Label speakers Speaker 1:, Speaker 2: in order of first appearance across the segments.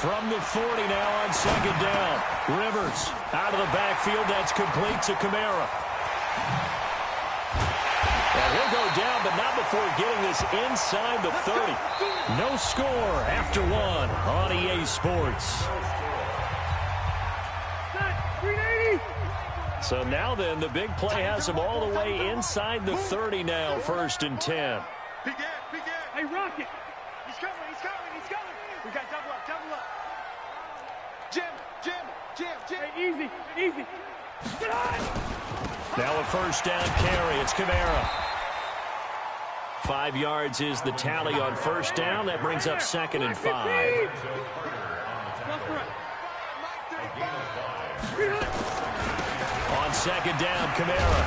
Speaker 1: From the 40 now on second down. Rivers out of the backfield. That's complete to Kamara. And he'll go down, but not before getting this inside the 30. No score after one on EA Sports. So now then, the big play has him all the way inside the 30 now, 1st and 10.
Speaker 2: Hey, Rocket. He's coming. We got double up. Jim. Hey, easy. Get on!
Speaker 1: Now a 1st down carry. It's Kamara. 5 yards is the tally on 1st down. That brings up 2nd and 5. On 2nd down, Kamara.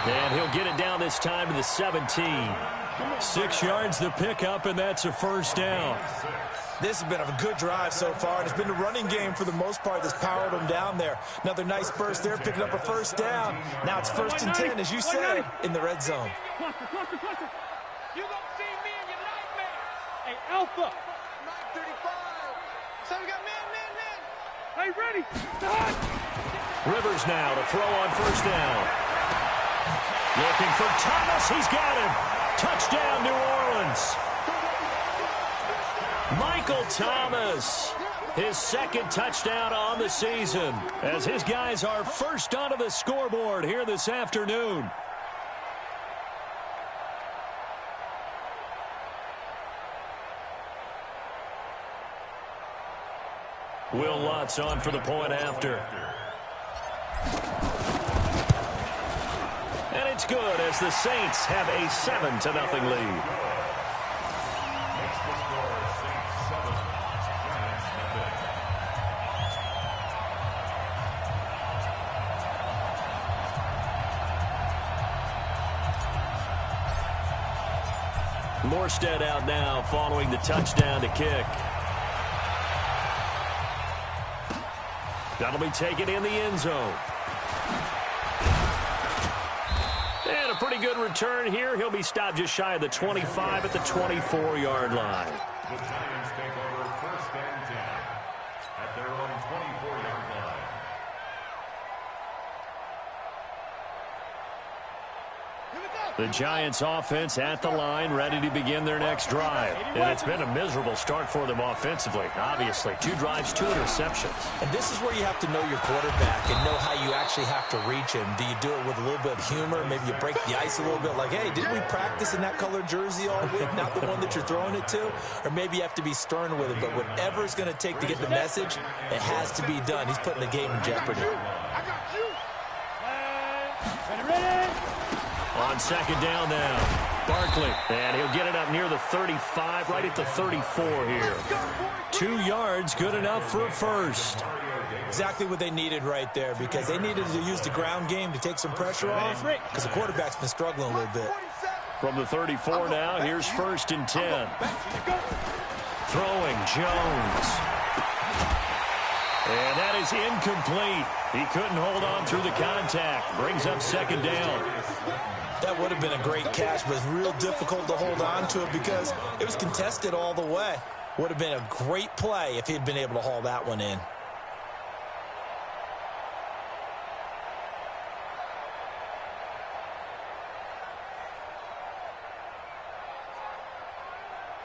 Speaker 1: And he'll get it down this time to the 17. 6 yards the pickup, and that's a 1st down.
Speaker 3: This has been a good drive so far, and it's been the running game for the most part that's powered them down there. Another nice burst there, picking up a 1st down. Now it's 1st and 10, as you said, in the red zone.
Speaker 2: Cluster. You don't see me in your nightmare. Hey, Alpha. Mike 35. So we got man. Hey, ready.
Speaker 1: Rivers now to throw on 1st down. Looking for Thomas. He's got him. Touchdown, New Orleans. Michael Thomas, his 2nd touchdown on the season, as his guys are first onto the scoreboard here this afternoon. Will Lutz on for the point after. And it's good as the Saints have a 7-0 lead. Morstead out now following the touchdown to kick. That'll be taken in the end zone. And a pretty good return here. He'll be stopped just shy of the 25 at the 24-yard line.
Speaker 4: The Giants take over 1st and 10 at their own 24-yard line.
Speaker 1: The Giants offense at the line, ready to begin their next drive. And it's been a miserable start for them offensively. Obviously, 2 drives, 2 interceptions.
Speaker 3: And this is where you have to know your quarterback and know how you actually have to reach him. Do you do it with a little bit of humor? Maybe you break the ice a little bit like, hey, didn't we practice in that colored jersey all week? Not the one that you're throwing it to? Or maybe you have to be stern with it. But whatever it's going to take to get the message, it has to be done. He's putting the game in jeopardy.
Speaker 2: I got you. Ready.
Speaker 1: On 2nd down now, Barkley. And he'll get it up near the 35, right at the 34 here. 2 yards, good enough for a 1st.
Speaker 3: Exactly what they needed right there, because they needed to use the ground game to take some pressure off, because the quarterback's been struggling a little bit.
Speaker 1: From the 34 now, here's 1st and 10. Throwing Jones. And that is incomplete. He couldn't hold on through the contact. Brings up 2nd down.
Speaker 3: That would have been a great catch, but it's real difficult to hold on to it because it was contested all the way. Would have been a great play if he'd been able to haul that one in.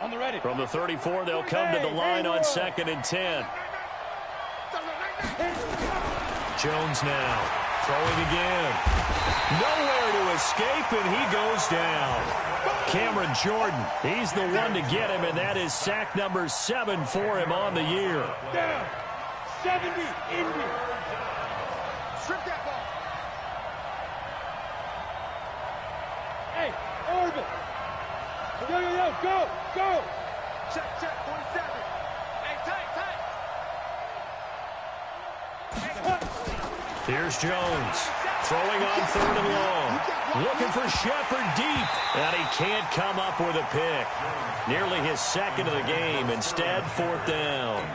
Speaker 2: On the ready.
Speaker 1: From the 34, they'll come to the line on 2nd and 10. Jones now throwing again. Nowhere to escape, and he goes down. Cameron Jordan, he's the one to get him, and that is sack number 7 for him on the year.
Speaker 2: Down. 70, Indy. Strip that ball. Hey, Orville. Yo, go. Check, 47. Hey, tight.
Speaker 1: Here's Jones throwing on 3rd and long. Looking for Shepard deep. And he can't come up with a pick. Nearly his 2nd of the game. Instead, 4th down.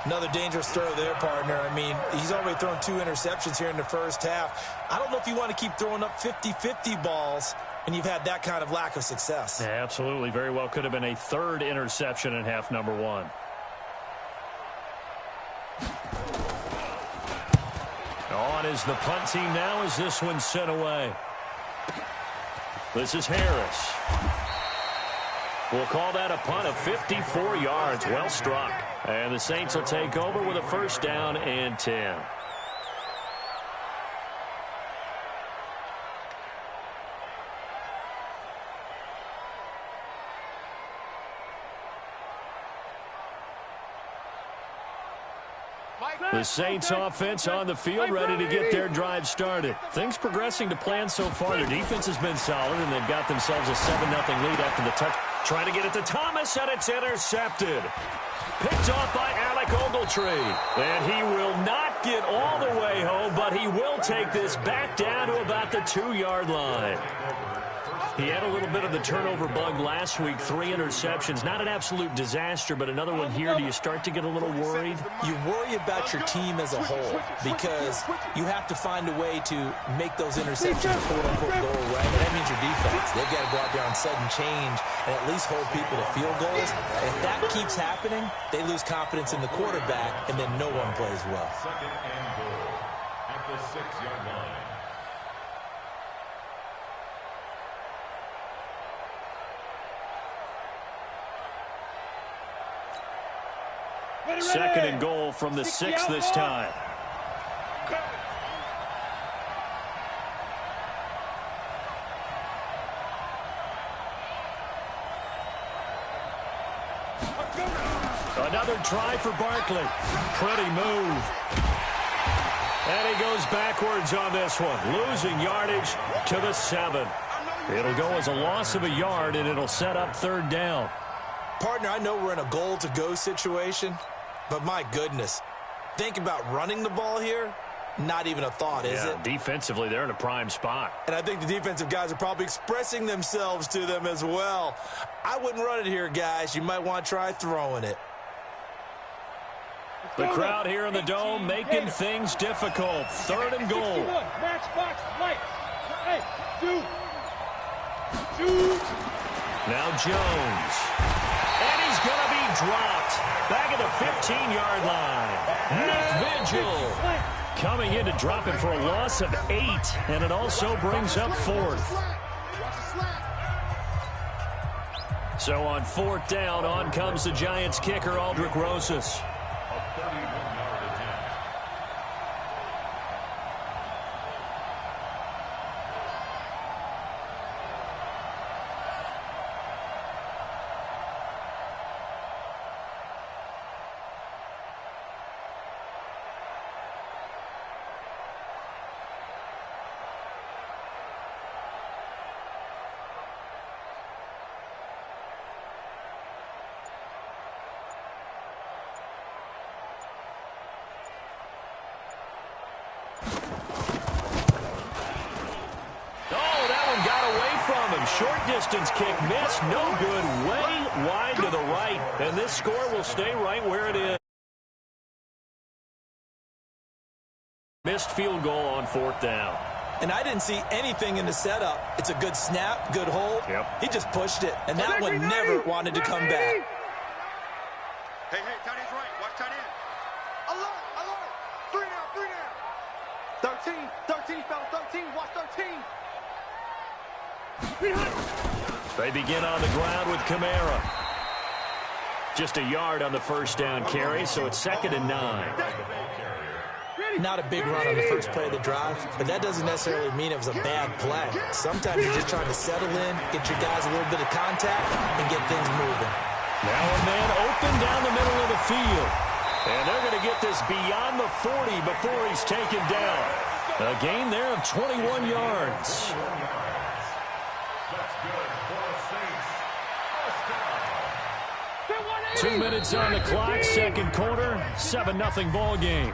Speaker 3: Another dangerous throw there, partner. I mean, he's already thrown 2 interceptions here in the first half. I don't know if you want to keep throwing up 50-50 balls when you've had that kind of lack of success.
Speaker 1: Yeah, absolutely. Very well could have been a 3rd interception in half number 1. On is the punt team now as this one's sent away. This is Harris. We'll call that a punt of 54 yards. Well struck. And the Saints will take over with a first down and 10. The Saints offense on the field, ready to get their drive started. Things progressing to plan so far. Their defense has been solid, and they've got themselves a 7-0 lead after the touch. Trying to get it to Thomas, and it's intercepted. Picked off by Alec Ogletree. And he will not get all the way home, but he will take this back down to about the 2-yard line. He had a little bit of the turnover bug last week, 3 interceptions. Not an absolute disaster, but another one here. Do you start to get a little worried?
Speaker 3: You worry about your team as a whole because you have to find a way to make those interceptions quote-unquote go away. And that means your defense. They've got to go out there on sudden change and at least hold people to field goals. And if that keeps happening, they lose confidence in the quarterback, and then no one plays well.
Speaker 4: Second and goal at the 6-yard line.
Speaker 1: Second and goal from the 6 this time. Another try for Barkley. Pretty move. And he goes backwards on this one, losing yardage to the 7. It'll go as a loss of a yard, and it'll set up third down.
Speaker 3: Partner, I know we're in a goal-to-go situation, but my goodness, think about running the ball here. Not even a thought, is it?
Speaker 1: Defensively, they're in a prime spot.
Speaker 3: And I think the defensive guys are probably expressing themselves to them as well. I wouldn't run it here, guys. You might want to try throwing it.
Speaker 1: The crowd here in the Dome making things difficult. Third and goal.
Speaker 2: Matchbox lights. Hey, dude.
Speaker 1: Now Jones. And he's going to be dropped. Back at the 15-yard line. Nick Vigil coming in to drop him for a loss of 8. And it also brings up fourth. So on fourth down, on comes the Giants kicker, Aldrick Rosas. Short distance kick missed, no good, way wide to the right, and this score will stay right where it is. Missed field goal on fourth down.
Speaker 3: And I didn't see anything in the setup. It's a good snap, good hold.
Speaker 1: Yep.
Speaker 3: He just pushed it, and that one never wanted to come back.
Speaker 2: Hey, tight end's right. Watch tight end. Alert. 3 down. 13, fella, 13. Watch 13.
Speaker 1: They begin on the ground with Kamara. Just a yard on the first down carry, so it's 2nd and 9.
Speaker 3: Not a big run on the first play of the drive, but that doesn't necessarily mean it was a bad play. Sometimes you're just trying to settle in, get your guys a little bit of contact, and get things moving.
Speaker 1: Now a man open down the middle of the field. And they're going to get this beyond the 40 before he's taken down. A gain there of 21 yards. 2 minutes on the clock, second quarter, 7-0 ball game.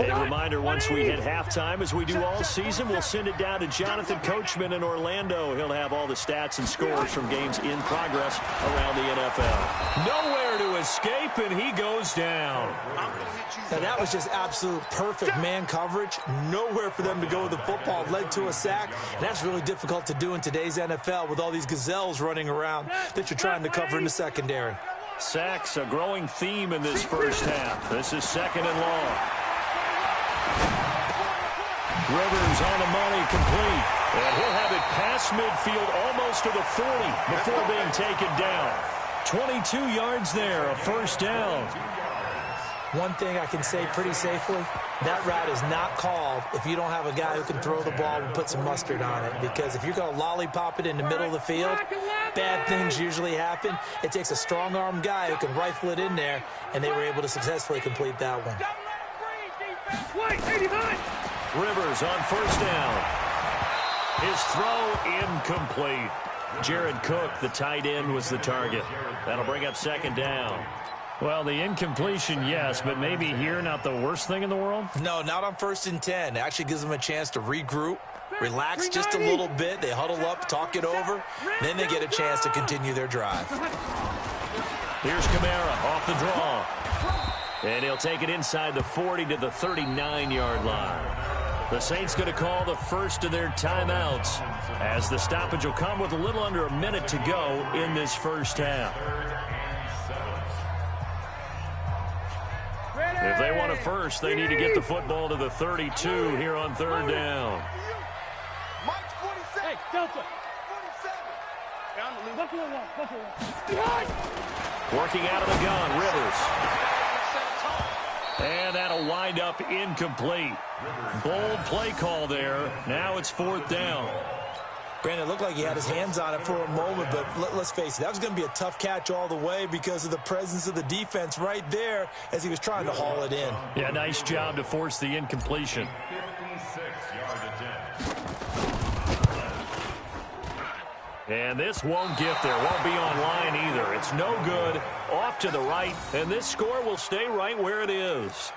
Speaker 1: A reminder, once we hit halftime, as we do all season, we'll send it down to Jonathan Coachman in Orlando. He'll have all the stats and scores from games in progress around the NFL. Nowhere to escape, and he goes down.
Speaker 3: Now, that was just absolute perfect man coverage. Nowhere for them to go with the football. Led to a sack. And that's really difficult to do in today's NFL with all these gazelles running around that you're trying to cover in the secondary.
Speaker 1: Sacks, a growing theme in this first half. This is 2nd and long. Rivers on the money, complete. And he'll have it past midfield, almost to the 40 before being taken down. 22 yards there, a first down.
Speaker 3: One thing I can say pretty safely, that route is not called if you don't have a guy who can throw the ball and put some mustard on it. Because if you're going to lollipop it in the middle of the field, bad things usually happen. It takes a strong-arm guy who can rifle it in there, and they were able to successfully complete that one.
Speaker 1: Rivers on first down. His throw incomplete. Jared Cook, the tight end, was the target. That'll bring up 2nd down. Well, the incompletion, yes, but maybe here not the worst thing in the world?
Speaker 3: No, not on 1st and 10. It actually gives them a chance to regroup, relax just a little bit. They huddle up, talk it over. Then they get a chance to continue their drive.
Speaker 1: Here's Kamara off the draw. And he'll take it inside the 40 to the 39-yard line. The Saints going to call the first of their timeouts as the stoppage will come with a little under a minute to go in this first half. If they want a first, they need to get the football to the 32 here on 3rd down.
Speaker 2: Mike's 47. Hey, Delta. 47.
Speaker 1: Working out of the gun, Rivers. And that'll wind up incomplete. Bold play call there. Now it's 4th down.
Speaker 3: Brandon, it looked like he had his hands on it for a moment, but let's face it, that was going to be a tough catch all the way because of the presence of the defense right there as he was trying to haul it in.
Speaker 1: Yeah, nice job to force the incompletion.
Speaker 4: 56-yard attempt.
Speaker 1: And this won't get there. Won't be online either. It's no good. Off to the right, and this score will stay right where it is.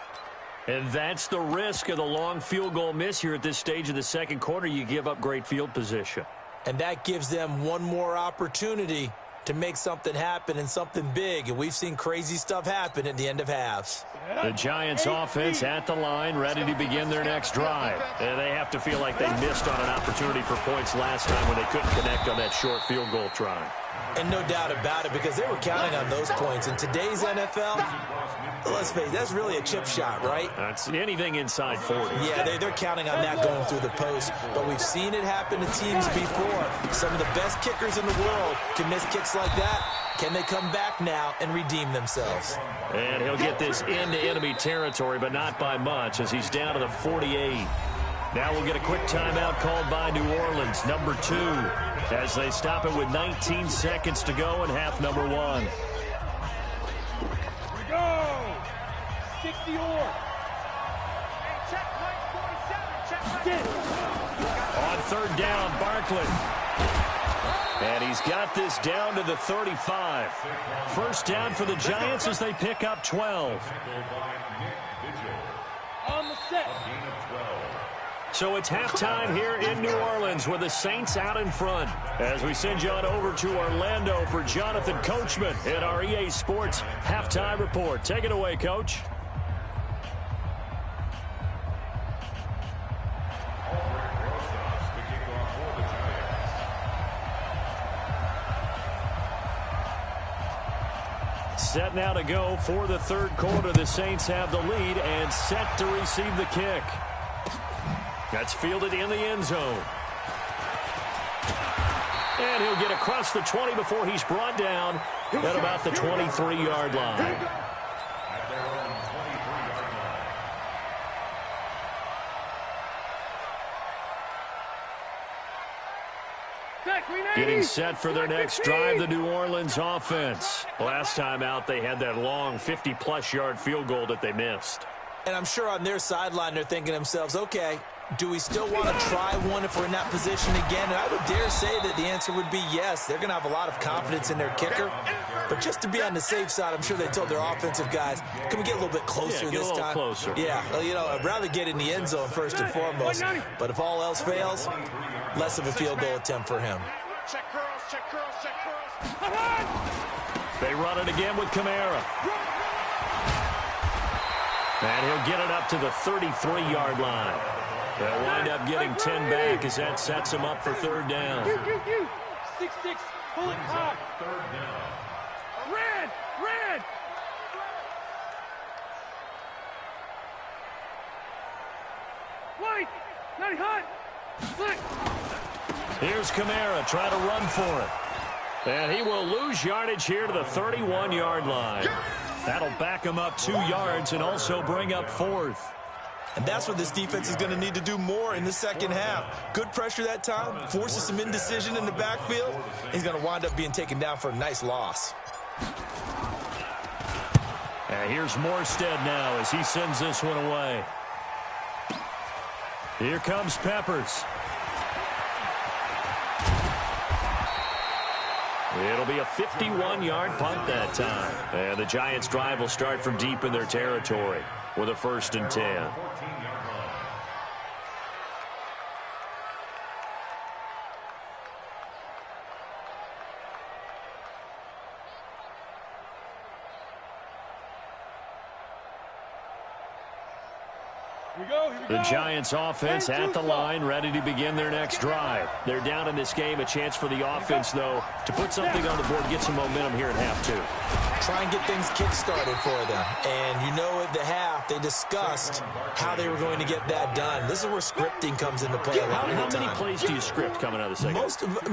Speaker 1: And that's the risk of the long field goal miss here at this stage of the second quarter. You give up great field position.
Speaker 3: And that gives them one more opportunity to make something happen and something big. And we've seen crazy stuff happen at the end of halves.
Speaker 1: The Giants offense at the line, ready to begin their next drive. And they have to feel like they missed on an opportunity for points last time when they couldn't connect on that short field goal try.
Speaker 3: And no doubt about it, because they were counting on those points. In today's NFL, let's face it, that's really a chip shot, right?
Speaker 1: That's anything inside 40.
Speaker 3: Yeah, they're counting on that going through the post. But we've seen it happen to teams before. Some of the best kickers in the world can miss kicks like that. Can they come back now and redeem themselves?
Speaker 1: And he'll get this into enemy territory, but not by much, as he's down to the 48. Now we'll get a quick timeout called by New Orleans, number 2, as they stop it with 19 seconds to go in half number 1.
Speaker 2: Here we go. 60 or. Hey, check Mike 47. Check Mike.
Speaker 1: On 3rd down, Barkley. And he's got this down to the 35. First down for the Giants as they pick up 12.
Speaker 2: On the set.
Speaker 1: So it's halftime here in New Orleans with the Saints out in front. As we send you on over to Orlando for Jonathan Coachman in our EA Sports Halftime Report. Take it away, Coach. Set now to go for the 3rd quarter. The Saints have the lead and set to receive the kick. That's fielded in the end zone. And he'll get across the 20 before he's brought down at about the 23-yard line. Getting set for their next drive, the New Orleans offense. Last time out, they had that long 50-plus yard field goal that they missed.
Speaker 3: And I'm sure on their sideline, they're thinking to themselves, okay, do we still want to try one if we're in that position again? And I would dare say that the answer would be yes. They're going to have a lot of confidence in their kicker. But just to be on the safe side, I'm sure they told their offensive guys, can we get a little bit closer this time?
Speaker 1: Closer.
Speaker 3: Yeah, well, you know, I'd rather get in the end zone first and foremost. But if all else fails, less of a field goal attempt for him.
Speaker 2: Check curls, check curls, check curls.
Speaker 1: They run it again with Kamara. And he'll get it up to the 33-yard line. They'll wind up getting 10 back as that sets him up for third down.
Speaker 2: 6-6, pull it high.
Speaker 4: Third down.
Speaker 2: Red, red. White, 90 hot. Black.
Speaker 1: Here's Kamara trying to run for it. And he will lose yardage here to the 31-yard line. That'll back him up 2 yards and also bring up fourth.
Speaker 3: And that's what this defense is going to need to do more in the second half. Good pressure that time, forces some indecision in the backfield. He's going to wind up being taken down for a nice loss.
Speaker 1: And here's Morstead now as he sends this one away. Here comes Peppers. It'll be a 51-yard punt that time. And the Giants' drive will start from deep in their territory with a 1st and 10. The Giants offense at the line, ready to begin their next drive. They're down in this game. A chance for the offense, though, to put something on the board, get some momentum here at half 2.
Speaker 3: Try and get things kick-started for them. And you know at the half, they discussed how they were going to get that done. This is where scripting comes into play a lot of the time.
Speaker 1: How many plays do you script coming out of the second?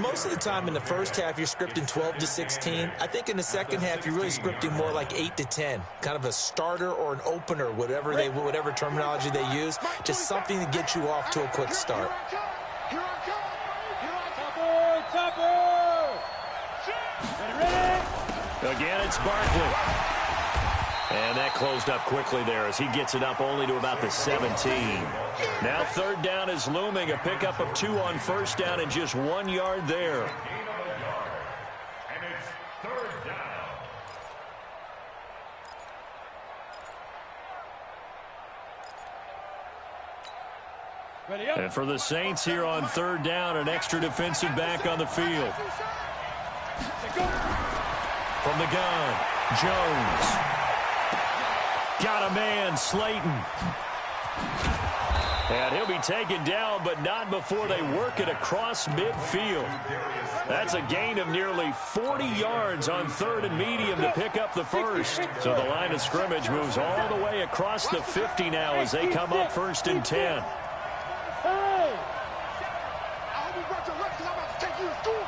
Speaker 3: Most of the time in the first half, you're scripting 12 to 16. I think in the second half, you're really scripting more like 8 to 10. Kind of a starter or an opener, whatever terminology they use. Just something to get you off to a quick start.
Speaker 1: Again, it's Barkley. And that closed up quickly there as he gets it up only to about the 17. Now third down is looming. A pickup of 2 on first down and just 1 yard there.
Speaker 4: And it's third down.
Speaker 1: And for the Saints here on third down, an extra defensive back on the field. From the gun, Jones. Got a man, Slayton. And he'll be taken down, but not before they work it across midfield. That's a gain of nearly 40 yards on third and medium to pick up the first. So the line of scrimmage moves all the way across the 50 now as they come up 1st and 10.
Speaker 2: Hey! I hope you brought your left because I'm about to take you to school.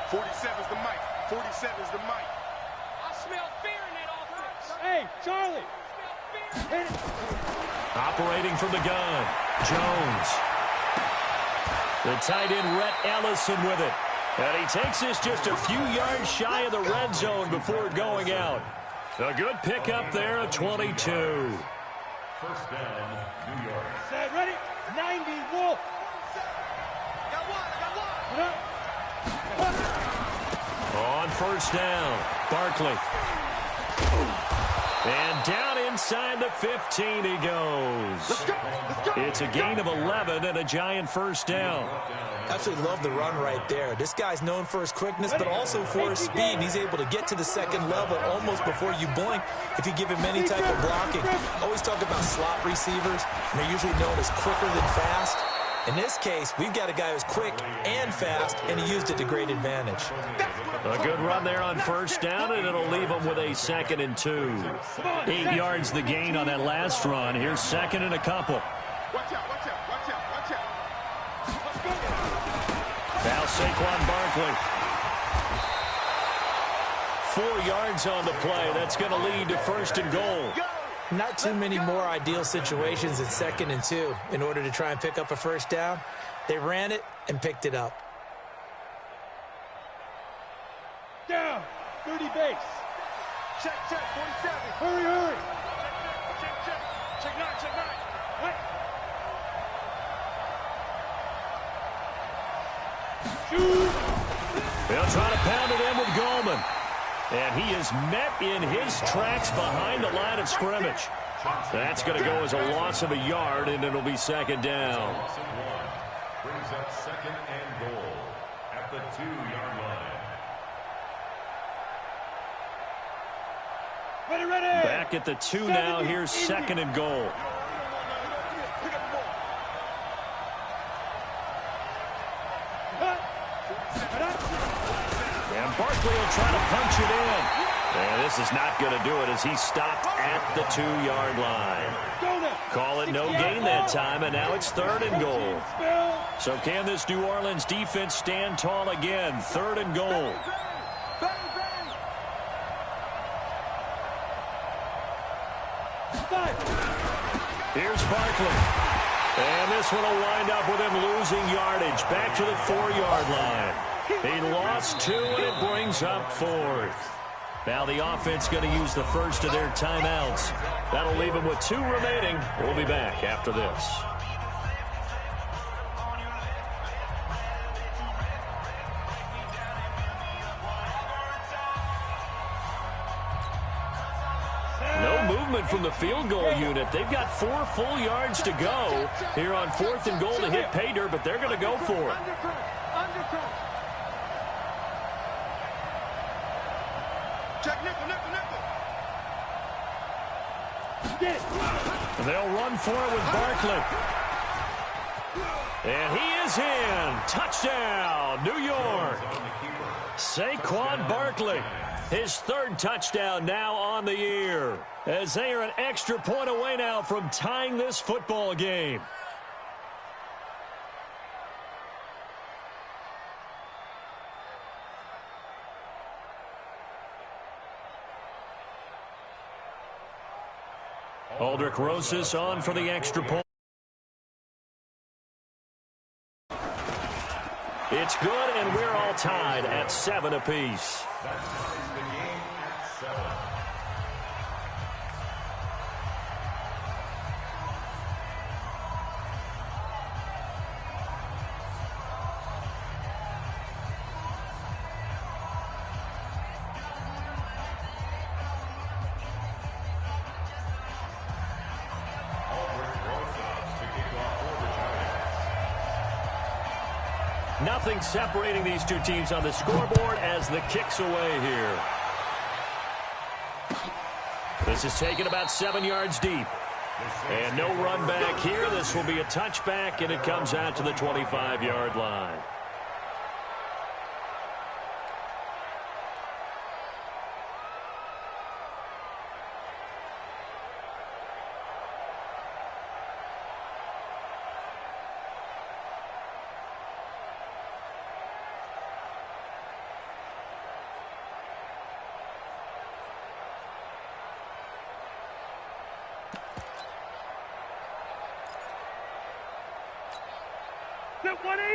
Speaker 2: 47's the mic. 47's the mic. I smell fear in that offense. Hey, Charlie. Hit it.
Speaker 1: Operating from the gun, Jones. The tight end, Rhett Ellison with it. And he takes this just a few yards shy of the red zone before going out. A good pickup there at 22.
Speaker 4: First down, New York.
Speaker 2: Set, ready? 90, Wolf. Got one.
Speaker 1: On first down, Barkley. And down inside the 15 he goes.
Speaker 2: Let's go.
Speaker 1: It's a gain of 11 and a Giant first down.
Speaker 3: Absolutely love the run right there. This guy's known for his quickness, but also for his speed. He's able to get to the second level almost before you blink if you give him any type of blocking. Always talk about slot receivers, and they're usually known as quicker than fast. In this case, we've got a guy who's quick and fast, and he used it to great advantage.
Speaker 1: A good run there on first down, and it'll leave him with a 2nd and 2. 8 yards the gain on that last run. Here's 2nd and a couple.
Speaker 2: Watch out.
Speaker 1: Now Saquon Barkley. 4 yards on the play. That's going to lead to 1st and goal.
Speaker 3: Not too many more ideal situations in 2nd and 2 in order to try and pick up a first down. They ran it and picked it up.
Speaker 2: Down. 30 base. Check, 47. Hurry. Check 9. What? Shoot.
Speaker 1: They'll try to pound it in with Goldman. And he is met in his tracks behind the line of scrimmage. That's going to go as a loss of a yard, and it'll be second down.
Speaker 4: Brings up second and goal at the 2-yard line.
Speaker 2: Ready.
Speaker 1: Back at the 2 now. Here's second and goal. And Barkley will try to punch it in. And this is not going to do it as he stopped at the 2-yard line. Call it no gain that time, and now it's third and goal. So can this New Orleans defense stand tall again? Third and goal. Here's Barkley. And this one will wind up with him losing yardage. Back to the 4-yard line. He lost 2, and it brings up fourth. Now the offense going to use the first of their timeouts. That'll leave them with 2 remaining. We'll be back after this. No movement from the field goal unit. They've got 4 full yards to go here on 4th and goal to hit pay dirt, but they're going to go for it.
Speaker 2: Check nickel.
Speaker 1: They'll run for it with Barkley. And he is in. Touchdown, New York. Saquon Barkley. His 3rd touchdown now on the year. As they are an extra point away now from tying this football game. Aldrich Rosas on for the extra point. It's good, and we're all tied at 7 apiece.
Speaker 4: That ties the game at 7.
Speaker 1: Nothing separating these two teams on the scoreboard as the kick's away here. This is taken about 7 yards deep. And no run back here. This will be a touchback, and it comes out to the 25-yard line.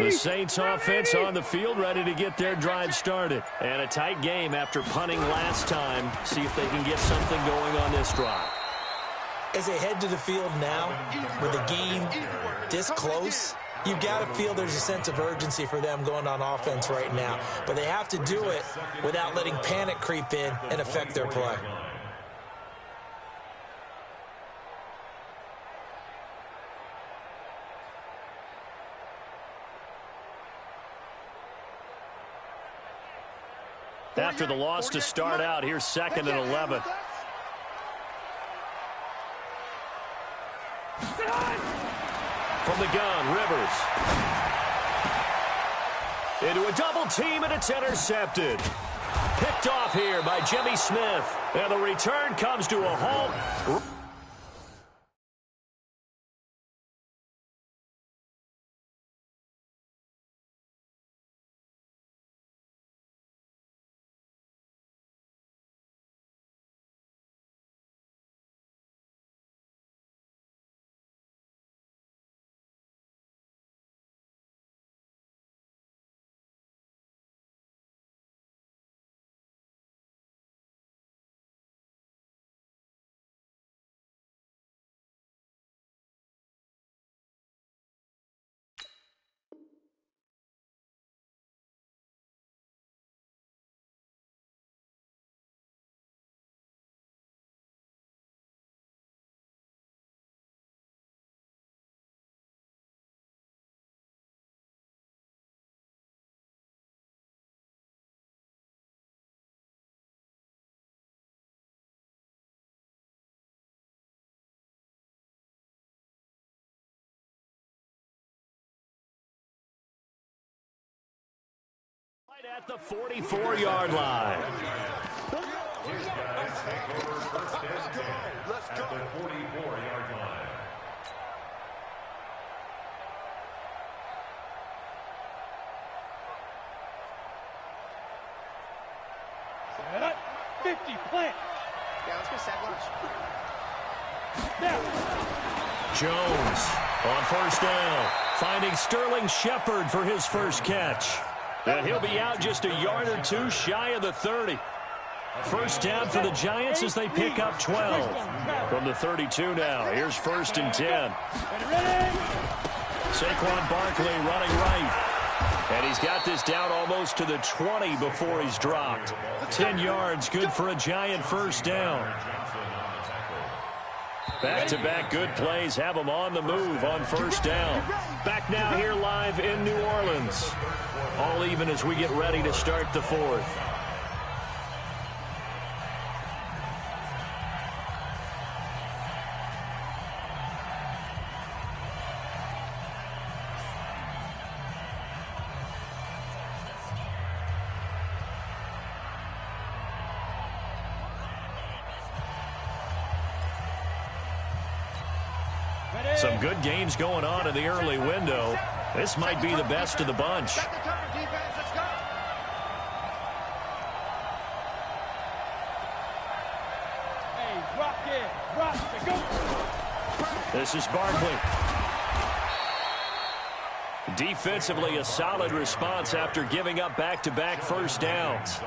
Speaker 1: The Saints offense on the field, ready to get their drive started. And a tight game after punting last time. See if they can get something going on this drive.
Speaker 3: As they head to the field now, with the game this close, you've got to feel there's a sense of urgency for them going on offense right now. But they have to do it without letting panic creep in and affect their play.
Speaker 1: After the loss to start out, here's 2nd and 11. From the gun, Rivers. Into a double team, and it's intercepted. Picked off here by Jimmy Smith. And the return comes to a halt. At the 44-yard line.
Speaker 4: His guys take over first and 10 at the 44-yard line.
Speaker 2: Set up. 50, plant. Yeah, let's go set lunch.
Speaker 1: Jones on first down, finding Sterling Shepard for his first catch. And he'll be out just a yard or two shy of the 30. First down for the Giants as they pick up 12. From the 32 now, here's first and 10. Saquon Barkley running right. And he's got this down almost to the 20 before he's dropped. 10 yards, good for a Giant first down. Back-to-back good plays have them on the move on first down. Back now here live in New Orleans. All even as we get ready to start the fourth. Some good games going on in the early window. This might be the best of the bunch. This is Barkley. Defensively, a solid response after giving up back-to-back first downs.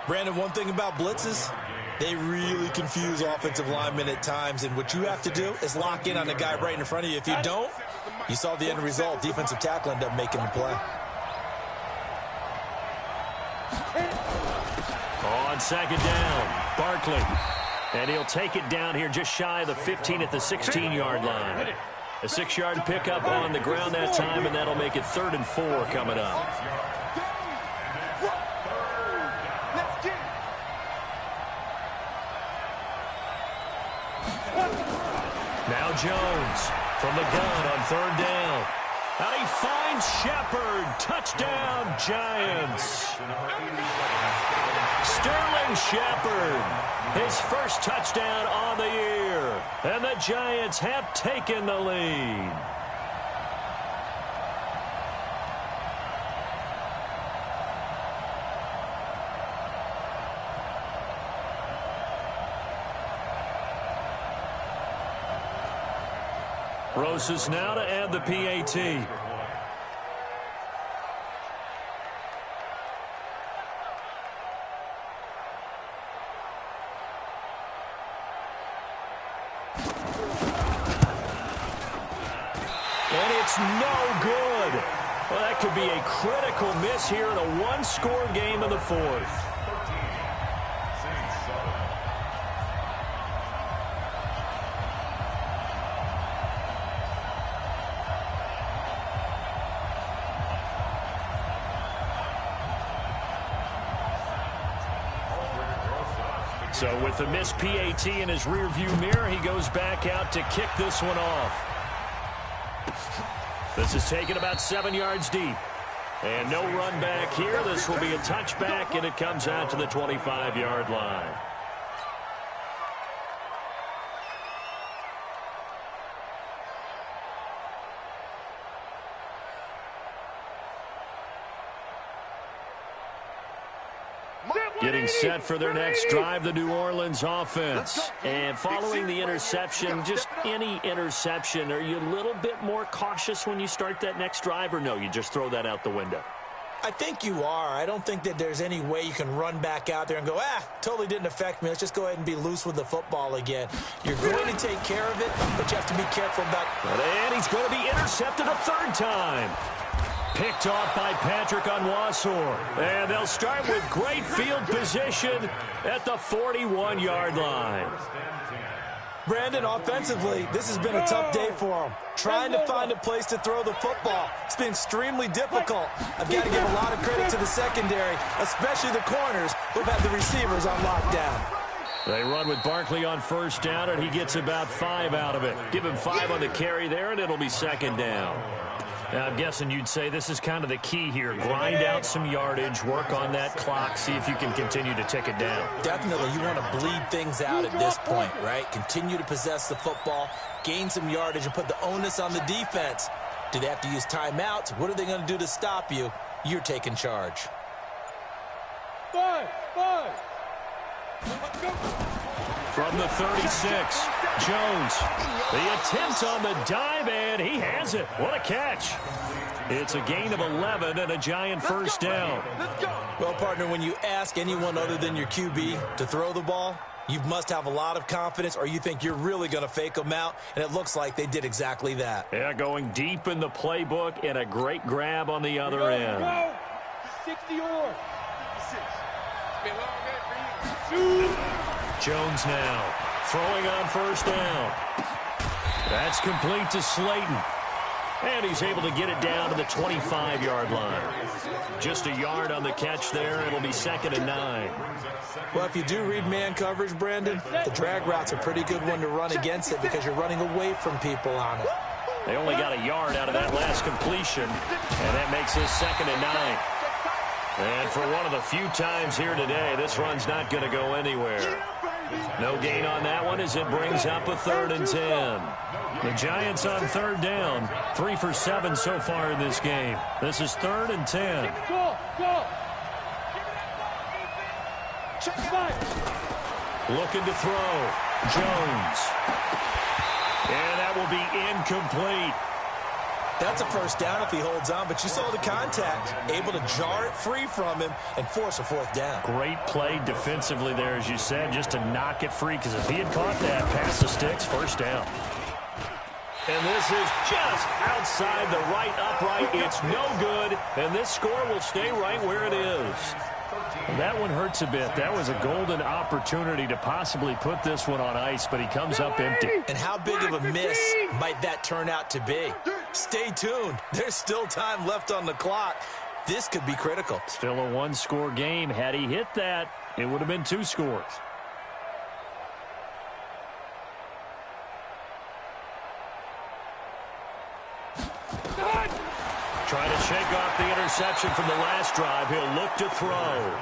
Speaker 3: Brandon, one thing about blitzes, they really confuse offensive linemen at times, and what you have to do is lock in on the guy right in front of you. If you don't, you saw the end result. Defensive tackle ended up making the play.
Speaker 1: On second down, Barkley. And he'll take it down here just shy of the 15 at the 16-yard line. A 6-yard pickup on the ground that time, and that'll make it 3rd and 4 coming up. Now Jones from the gun on 3rd down. And he finds Shepard. Touchdown, Giants. Sterling Shepard, his first touchdown on the year. And the Giants have taken the lead. Rosas now to add the PAT. And it's no good. Well, that could be a critical miss here in a one-score game in the fourth. So with the missed PAT in his rearview mirror, he goes back out to kick this one off. This is taken about 7 yards deep. And no run back here. This will be a touchback, and it comes out to the 25-yard line. Getting set for their next drive, the New Orleans offense. And following the interception, just any interception, are you a little bit more cautious when you start that next drive, or no, you just throw that out the window?
Speaker 3: I think you are. I don't think that there's any way you can run back out there and go, totally didn't affect me. Let's just go ahead and be loose with the football again. You're going to take care of it, but you have to be careful about it.
Speaker 1: And he's going to be intercepted a 3rd time. Picked off by Patrick Onwuasor. And they'll start with great field position at the 41-yard line.
Speaker 3: Brandon, offensively, this has been a tough day for him. Trying to find a place to throw the football. It's been extremely difficult. I've got to give a lot of credit to the secondary, especially the corners who've had the receivers on lockdown.
Speaker 1: They run with Barkley on first down, and he gets about 5 out of it. Give him 5 on the carry there, and it'll be 2nd down. Now, I'm guessing you'd say this is kind of the key here. Grind out some yardage, work on that clock, see if you can continue to tick it down.
Speaker 3: Definitely. You want to bleed things out at this point, right? Continue to possess the football, gain some yardage, and put the onus on the defense. Do they have to use timeouts? What are they going to do to stop you? You're taking charge.
Speaker 2: Five.
Speaker 1: From the 36, Jones. The attempt on the dive, and he has it. What a catch. It's a gain of 11 and a giant first down.
Speaker 3: Well, partner, when you ask anyone other than your QB to throw the ball, you must have a lot of confidence, or you think you're really going to fake them out, and it looks like they did exactly that.
Speaker 1: Yeah, going deep in the playbook and a great grab on the other end.
Speaker 2: Go. 60 or 56.
Speaker 1: Jones now throwing on first down. That's complete to Slayton. And he's able to get it down to the 25-yard line. Just a yard on the catch there. It'll be 2nd and 9.
Speaker 3: Well, if you do read man coverage, Brandon, the drag route's a pretty good one to run against it because you're running away from people on it.
Speaker 1: They only got a yard out of that last completion, and that makes this 2nd and 9. And for one of the few times here today, this run's not going to go anywhere. No gain on that one as it brings up a 3rd and 10. The Giants on 3rd down, 3 for 7 so far in this game. This is 3rd and 10.
Speaker 2: Go.
Speaker 1: Looking to throw. Jones. And that will be incomplete.
Speaker 3: That's a first down if he holds on, but you saw the contact. Able to jar it free from him and force a 4th down.
Speaker 1: Great play defensively there, as you said, just to knock it free, because if he had caught that, pass the sticks, first down. And this is just outside the right upright. It's no good, and this score will stay right where it is. That one hurts a bit. That was a golden opportunity to possibly put this one on ice, but he comes up empty.
Speaker 3: And how big of a miss might that turn out to be? Stay tuned. There's still time left on the clock. This could be critical.
Speaker 1: Still a one-score game. Had he hit that, it would have been 2 scores. Trying to shake off the interception from the last drive. He'll look to throw.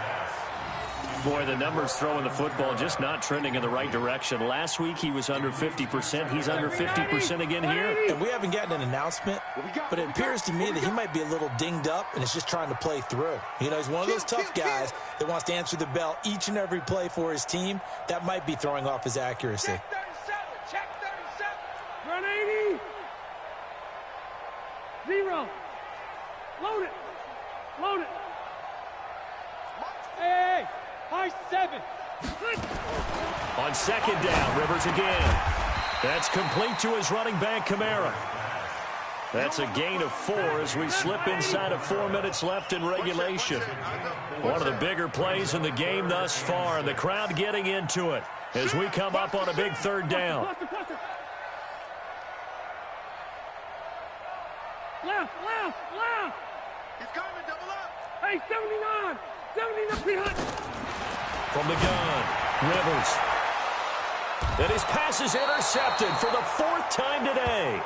Speaker 1: Boy, the numbers throwing the football just not trending in the right direction. Last week he was under 50%. He's under 50% again here.
Speaker 3: And we haven't gotten an announcement, but it appears to me that he might be a little dinged up and is just trying to play through. You know, he's one of those tough guys that wants to answer the bell each and every play for his team. That might be throwing off his accuracy.
Speaker 2: Check 37. Run 80. 0. Load it. Hey. High 7.
Speaker 1: On 2nd down, Rivers again. That's complete to his running back, Kamara. That's a gain of 4 as we slip inside of 4 minutes left in regulation. One of the bigger plays in the game thus far, and the crowd getting into it as we come up on a big 3rd down.
Speaker 2: Left. He's coming, double up. Hey, 79 behind.
Speaker 1: From the gun, Rivers. And his pass is intercepted for the 4th time today.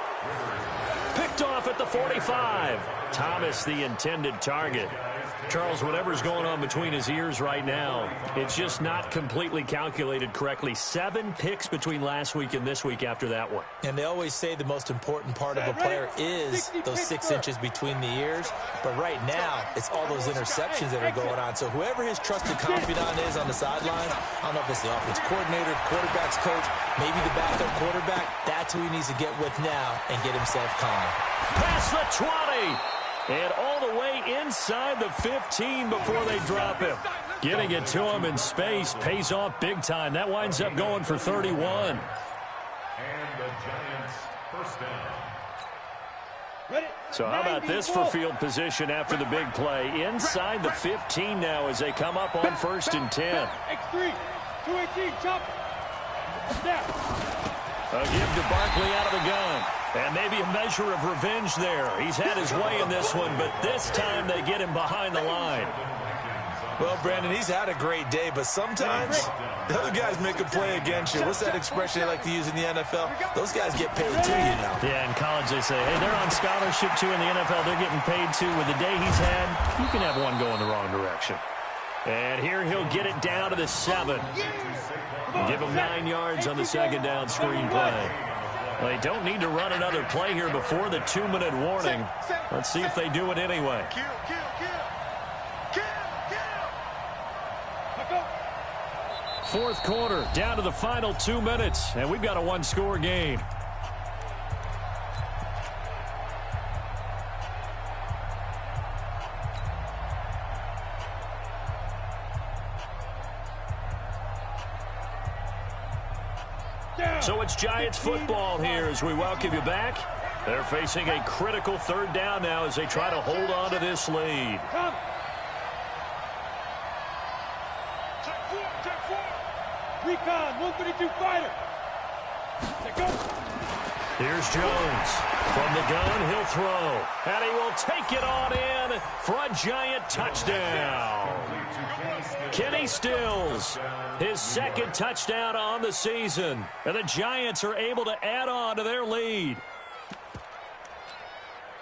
Speaker 1: Picked off at the 45. Thomas, the intended target. Charles, whatever's going on between his ears right now, it's just not completely calculated correctly. 7 picks between last week and this week after that one.
Speaker 3: And they always say the most important part of a player is those 6 inches between the ears. But right now, it's all those interceptions that are going on. So whoever his trusted confidant is on the sidelines, I don't know if it's the offense coordinator, quarterback's coach, maybe the backup quarterback, that's who he needs to get with now and get himself calm.
Speaker 1: Past the 20. And all the way inside the 15 before they drop him. Getting it to him in space pays off big time. That winds up going for 31.
Speaker 4: And the Giants first down.
Speaker 1: So how about this for field position after the big play? Inside the 15 now as they come up on 1st and 10.
Speaker 2: X3, 218, chop.
Speaker 1: A give to Barkley out of the gun. And maybe a measure of revenge there. He's had his way in this one, but this time they get him behind the line.
Speaker 3: Well, Brandon, he's had a great day, but sometimes the other guys make a play against you. What's that expression they like to use in the NFL? Those guys get paid too, you know.
Speaker 1: Yeah, in college they say, hey, they're on scholarship too. In the NFL, they're getting paid too. With the day he's had, you can have one going the wrong direction. And here he'll get it down to the 7. Give him 9 yards on the second down screen play. They don't need to run another play here before the 2-minute warning. Let's see if they do it anyway. Fourth quarter, down to the final 2 minutes, and we've got a 1-score game. So it's Giants football here as we welcome you back. They're facing a critical third down now as they try to hold on to this lead.
Speaker 5: Recon, 132 fighter.
Speaker 1: Here's Jones. From the gun, he'll throw. And he will take it on in for a Giant touchdown. Kenny Stills, his second touchdown on the season. And the Giants are able to add on to their lead.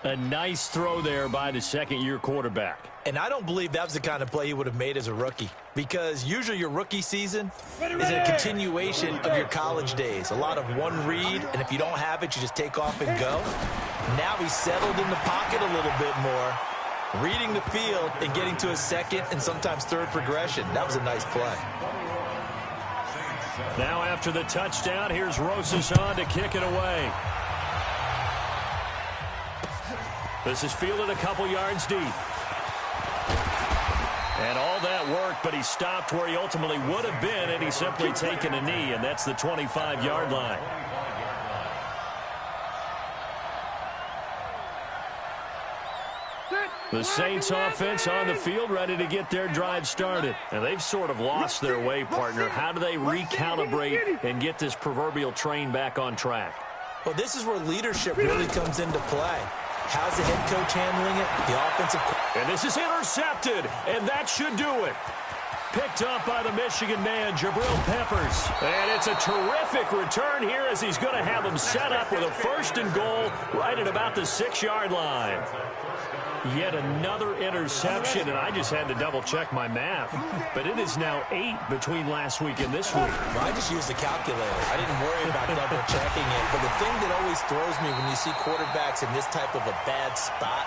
Speaker 1: A nice throw there by the second-year quarterback.
Speaker 3: And I don't believe that was the kind of play he would have made as a rookie, because usually your rookie season is a continuation of your college days. A lot of one read, and if you don't have it, you just take off and go. Now he's settled in the pocket a little bit more, reading the field and getting to a second and sometimes third progression. That was a nice play.
Speaker 1: Now after the touchdown, here's Rosas on to kick it away. This is fielded a couple yards deep. And all that work, but he stopped where he ultimately would have been, and he's simply taken a knee, and that's the 25-yard line. The Saints offense on the field ready to get their drive started. And they've sort of lost their way, partner. How do they recalibrate and get this proverbial train back on track?
Speaker 3: Well, this is where leadership really comes into play. How's the head coach handling it? The offensive.
Speaker 1: And this is intercepted, and that should do it. Picked up by the Michigan man, Jabril Peppers. And it's a terrific return here as he's going to have them set up with a 1st and goal right at about the 6-yard line. Yet another interception, and I just had to double-check my math. But it is now 8 between last week and this week.
Speaker 3: Well, I just used the calculator. I didn't worry about double-checking it. But the thing that always throws me when you see quarterbacks in this type of a bad spot,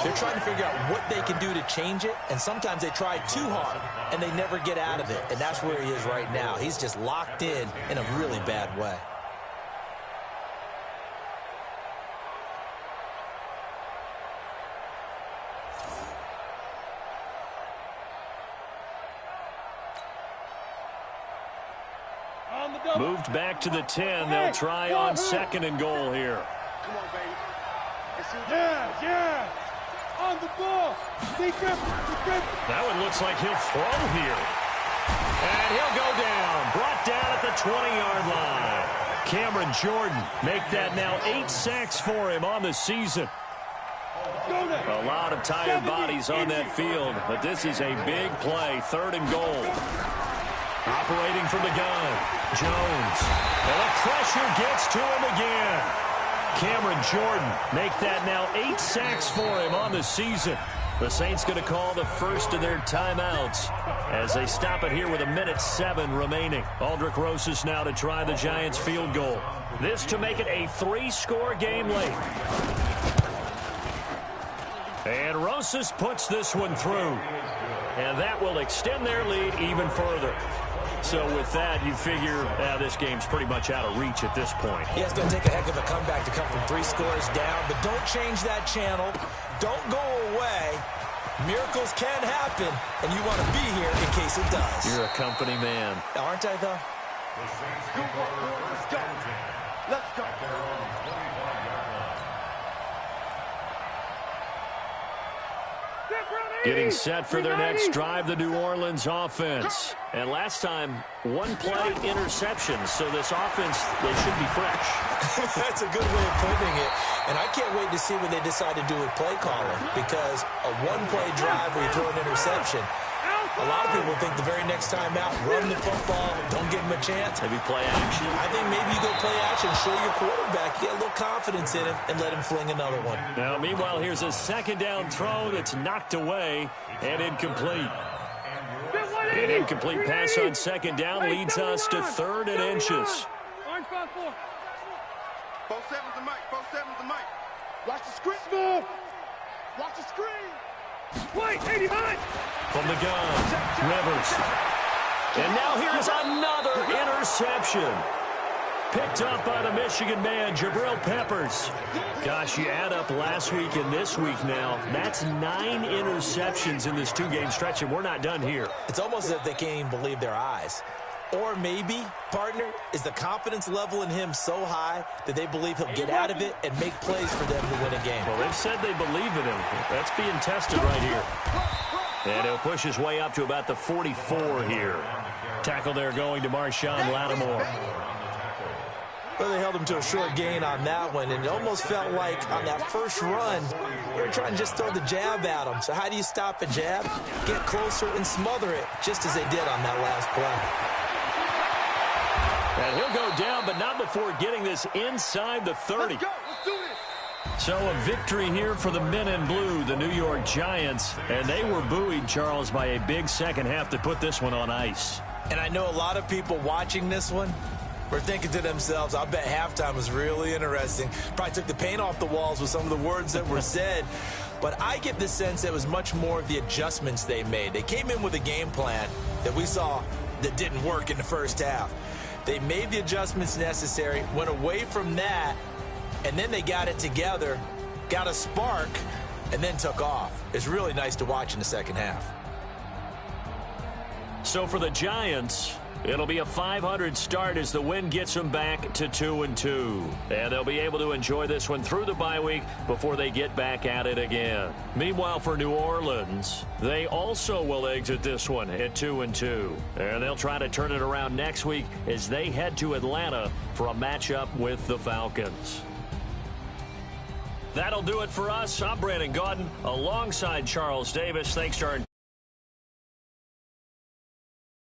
Speaker 3: they're trying to figure out what they can do to change it, and sometimes they try too hard, and they never get out of it. And that's where he is right now. He's just locked in a really bad way.
Speaker 1: Moved back to the 10. They'll try on 2nd and goal here.
Speaker 2: Come on, baby.
Speaker 5: Yeah. On the ball.
Speaker 1: That one looks like he'll throw here. And he'll go down. Brought down at the 20-yard line. Cameron Jordan make that now 8 sacks for him on the season. A lot of tired bodies on that field, but this is a big play. 3rd and goal. Operating from the gun, Jones. And the pressure gets to him again. Cameron Jordan make that now 8 sacks for him on the season. The Saints going to call the first of their timeouts as they stop it here with 1:07 remaining. Aldrick Rosas now to try the Giants field goal. This to make it a 3-score game late. And Rosas puts this one through. And that will extend their lead even further. So with that, you figure this game's pretty much out of reach at this point.
Speaker 3: Yeah, it's going to take a heck of a comeback to come from 3 scores down, but don't change that channel. Don't go away. Miracles can happen, and you want to be here in case it does.
Speaker 1: You're a company man.
Speaker 3: Aren't I, though?
Speaker 2: Let's go. Let's go.
Speaker 1: Getting set for their next drive, the New Orleans offense. And last time, 1-play interception. So this offense, they should be fresh.
Speaker 3: That's a good way of putting it. And I can't wait to see what they decide to do with play calling. Because a 1-play drive where you throw an interception, A lot of people think the very next time out, run the football, don't give him a chance.
Speaker 1: Maybe play action.
Speaker 3: I think maybe you go play action, show your quarterback, get a little confidence in him, and let him fling another one.
Speaker 1: Now, meanwhile, here's a second down throw that's knocked away and incomplete. An incomplete pass on second down leads us to 3rd and inches.
Speaker 2: 4-7's the mic. 4-7's the mic.
Speaker 5: Watch the screen. Small. Watch the screen. Wait, 89.
Speaker 1: From the gun, Rivers. And now here's another interception. Picked up by the Michigan man, Jabril Peppers. Gosh, you add up last week and this week now. That's 9 interceptions in this 2-game stretch, and we're not done here.
Speaker 3: It's almost as if they can't even believe their eyes. Or maybe, partner, is the confidence level in him so high that they believe he'll get out of it and make plays for them to win a game.
Speaker 1: Well, they've said they believe in him. That's being tested right here. And he'll push his way up to about the 44 here. Tackle there going to Marshawn Lattimore.
Speaker 3: Well, they held him to a short gain on that one, and it almost felt like on that first run, they were trying to just throw the jab at him. So how do you stop a jab? Get closer and smother it, just as they did on that last play.
Speaker 1: And he'll go down, but not before getting this inside the 30.
Speaker 2: Let's go. Let's do this.
Speaker 1: So a victory here for the men in blue, the New York Giants. And they were buoyed, Charles, by a big second half to put this one on ice.
Speaker 3: And I know a lot of people watching this one were thinking to themselves, I bet halftime was really interesting. Probably took the paint off the walls with some of the words that were said. But I get the sense that it was much more of the adjustments they made. They came in with a game plan that we saw that didn't work in the first half. They made the adjustments necessary, went away from that, and then they got it together, got a spark, and then took off. It's really nice to watch in the second half.
Speaker 1: So for the Giants, it'll be a .500 start as the win gets them back to 2-2. And they'll be able to enjoy this one through the bye week before they get back at it again. Meanwhile, for New Orleans, they also will exit this one at 2-2. And they'll try to turn it around next week as they head to Atlanta for a matchup with the Falcons. That'll do it for us. I'm Brandon Gaudin alongside Charles Davis. Thanks to our